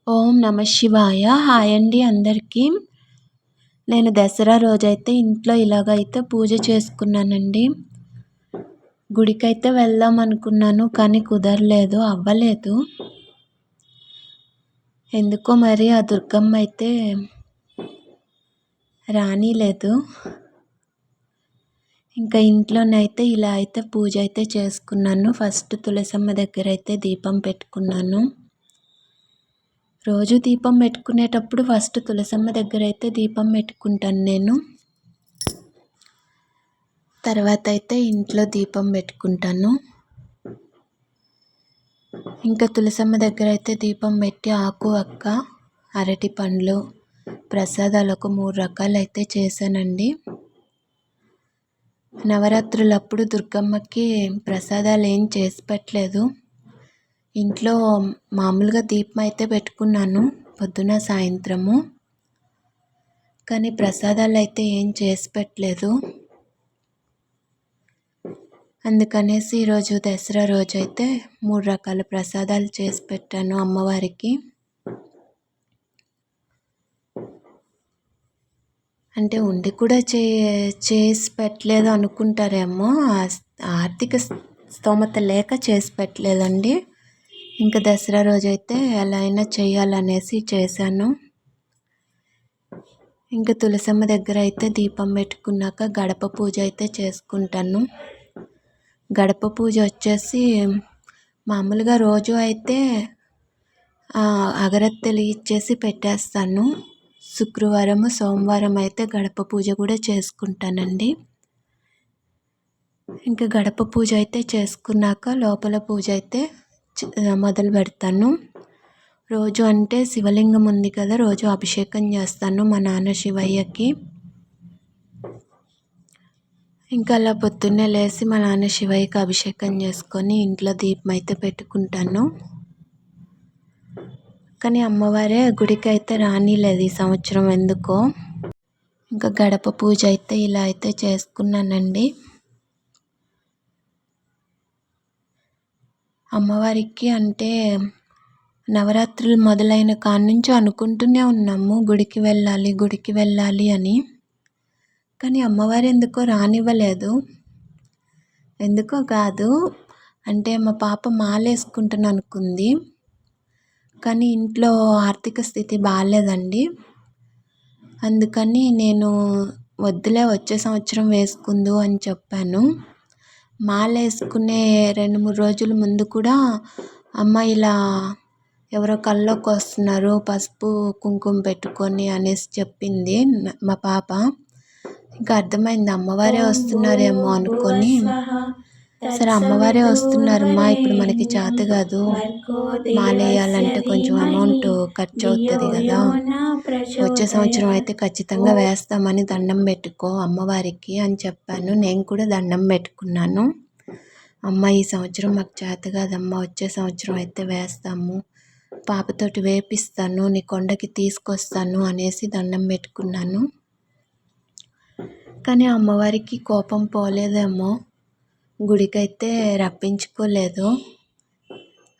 ఓం నమ శివాయ. హాయ్ అండి అందరికీ. నేను దసరా రోజైతే ఇంట్లో ఇలాగైతే పూజ చేసుకున్నానండి. గుడికైతే వెళ్దాం అనుకున్నాను కానీ కుదరలేదు, అవ్వలేదు. ఎందుకో మరి ఆ దుర్గమ్మ అయితే రానీలేదు. ఇంకా ఇంట్లోనైతే ఇలా అయితే పూజ అయితే చేసుకున్నాను. ఫస్ట్ తులసమ్మ దగ్గర అయితే దీపం పెట్టుకున్నాను. రోజు దీపం పెట్టుకునేటప్పుడు ఫస్ట్ తులసమ్మ దగ్గర అయితే దీపం పెట్టుకుంటాను నేను. తర్వాత అయితే ఇంట్లో దీపం పెట్టుకుంటాను. ఇంకా తులసమ్మ దగ్గర అయితే దీపం పెట్టి ఆకు వక్క అరటి పండ్లు ప్రసాదాలు ఒక 3 రకాలు అయితే చేశానండి. నవరాత్రులప్పుడు దుర్గమ్మకి ప్రసాదాలు ఏం చేసి పెట్టలేదు. ఇంట్లో మామూలుగా దీపం అయితే పెట్టుకున్నాను పొద్దున సాయంత్రము, కానీ ప్రసాదాలు అయితే ఏం చేసి పెట్టలేదు. అందుకనేసి ఈరోజు దసరా రోజు అయితే 3 రకాల ప్రసాదాలు చేసి పెట్టాను అమ్మవారికి. అంటే ఉండి కూడా చేసి పెట్టలేదు అనుకుంటారేమో, ఆర్థిక స్తోమత లేక చేసి పెట్టలేదండి. ఇంకా దసరా రోజైతే ఎలా అయినా చేయాలనేసి చేశాను. ఇంకా తులసమ్మ దగ్గర అయితే దీపం పెట్టుకున్నాక గడప పూజ అయితే చేసుకుంటాను. గడప పూజ వచ్చేసి మామూలుగా రోజు అయితే అగరత్తులు ఇచ్చేసి పెట్టేస్తాను. శుక్రవారము సోమవారం అయితే గడప పూజ కూడా చేసుకుంటానండి. ఇంకా గడప పూజ అయితే చేసుకున్నాక లోపల పూజ అయితే మొదలు పెడతాను. రోజు అంటే శివలింగం ఉంది కదా, రోజు అభిషేకం చేస్తాను మా నాన్న శివయ్యకి. ఇంకా అలా పొద్దున్నే లేచి మా నాన్న శివయ్యకి అభిషేకం చేసుకొని ఇంట్లో దీపం అయితే పెట్టుకుంటాను. కానీ అమ్మవారే గుడికి అయితే రానిలేదు ఈ సంవత్సరం ఎందుకో. ఇంకా గడప పూజ అయితే ఇలా అయితే చేసుకున్నానండి. అమ్మవారికి అంటే నవరాత్రులు మొదలైన కాడి నుంచి అనుకుంటూనే ఉన్నాము గుడికి వెళ్ళాలి అని. కానీ అమ్మవారు ఎందుకో రానివ్వలేదు. ఎందుకో కాదు, అంటే మా పాప మాలేసుకుంటాను అనుకుంది, కానీ ఇంట్లో ఆర్థిక స్థితి బాగాలేదండి. అందుకని నేను వద్దులే వచ్చే సంవత్సరం వేసుకుందు అని చెప్పాను. మాల వేసుకునే 2-3 రోజుల ముందు కూడా అమ్మ ఇలా ఎవరో కల్లోకి వస్తున్నారు పసుపు కుంకుమ పెట్టుకొని అనేసి చెప్పింది మా పాప. ఇంకా అర్థమైంది అమ్మవారే వస్తున్నారేమో అనుకొని, సరే అమ్మవారే వస్తున్నారమ్మా, ఇప్పుడు మనకి చేత కాదు, మాల వేయాలంటే కొంచెం అమౌంట్ ఖర్చు అవుతుంది కదా, వచ్చే సంవత్సరం అయితే ఖచ్చితంగా వేస్తామని దండం పెట్టుకో అమ్మవారికి అని చెప్పాను. నేను కూడా దండం పెట్టుకున్నాను. అమ్మ ఈ సంవత్సరం మాకు చేత కాదమ్మా, వచ్చే సంవత్సరం అయితే వేస్తాము, పాపతోటి వేపిస్తాను, నీ కొండకి తీసుకొస్తాను అనేసి దండం పెట్టుకున్నాను. కానీ అమ్మవారికి కోపం పోలేదేమో, గుడికైతే రప్పించుకోలేదు.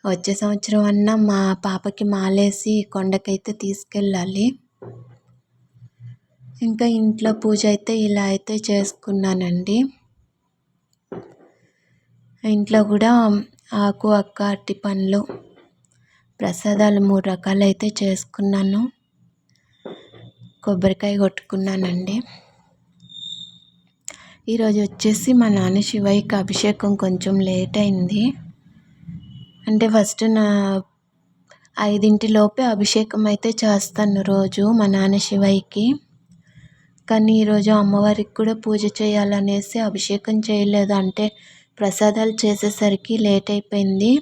వచ్చే సంవత్సరం అన్నా మా పాపకి మాలేసి కొండకైతే తీసుకెళ్ళాలి. ఇంకా ఇంట్లో పూజ అయితే ఇలా అయితే చేసుకున్నానండి. ఇంట్లో కూడా ఆకు వక్క అరటి పండ్లు ప్రసాదాలు 3 రకాలు అయితే చేసుకున్నాను. కొబ్బరికాయ కొట్టుకున్నానండి. ఈరోజు వచ్చేసి మా నాన్న శివయ్యకి అభిషేకం కొంచెం లేట్ అయింది. అంటే ఫస్ట్ 5 అభిషేకం అయితే చేస్తాను రోజు మా నాన్న శివయ్యకి. కానీ ఈరోజు అమ్మవారికి కూడా పూజ చేయాలనేసి అభిషేకం చేయలేదు. అంటే ప్రసాదాలు చేసేసరికి లేట్ అయిపోయింది.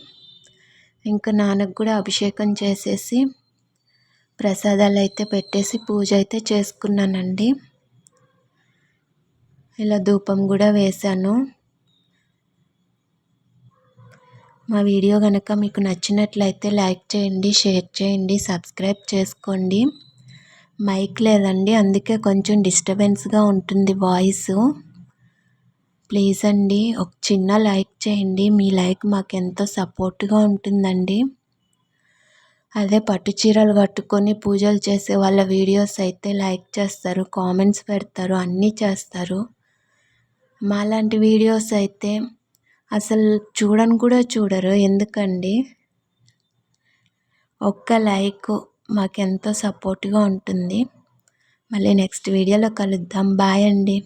ఇంకా నాన్నకు కూడా అభిషేకం చేసేసి ప్రసాదాలు అయితే పెట్టేసి పూజ అయితే చేసుకున్నానండి. ఇలా ధూపం కూడా వేశాను. మా వీడియో కనుక మీకు నచ్చినట్లయితే లైక్ చేయండి, షేర్ చేయండి, సబ్స్క్రైబ్ చేసుకోండి. మైక్ లేదండి, అందుకే కొంచెం డిస్టర్బెన్స్గా ఉంటుంది వాయిస్. ప్లీజ్ అండి ఒక చిన్న లైక్ చేయండి, మీ లైక్ మాకు ఎంతో సపోర్ట్గా ఉంటుందండి. అదే పట్టు చీరలు కట్టుకొని పూజలు చేసే వాళ్ళ వీడియోస్ అయితే లైక్ చేస్తారు, కామెంట్స్ పెడతారు, అన్నీ చేస్తారు. మాలాంటి వీడియోస్ అయితే అసలు చూడను కూడా చూడరు. ఎందుకండి? ఒక్క లైక్ మాకెంతో సపోర్ట్గా ఉంటుంది. మళ్ళీ నెక్స్ట్ వీడియోలో కలుద్దాం. బాయ్ అండి.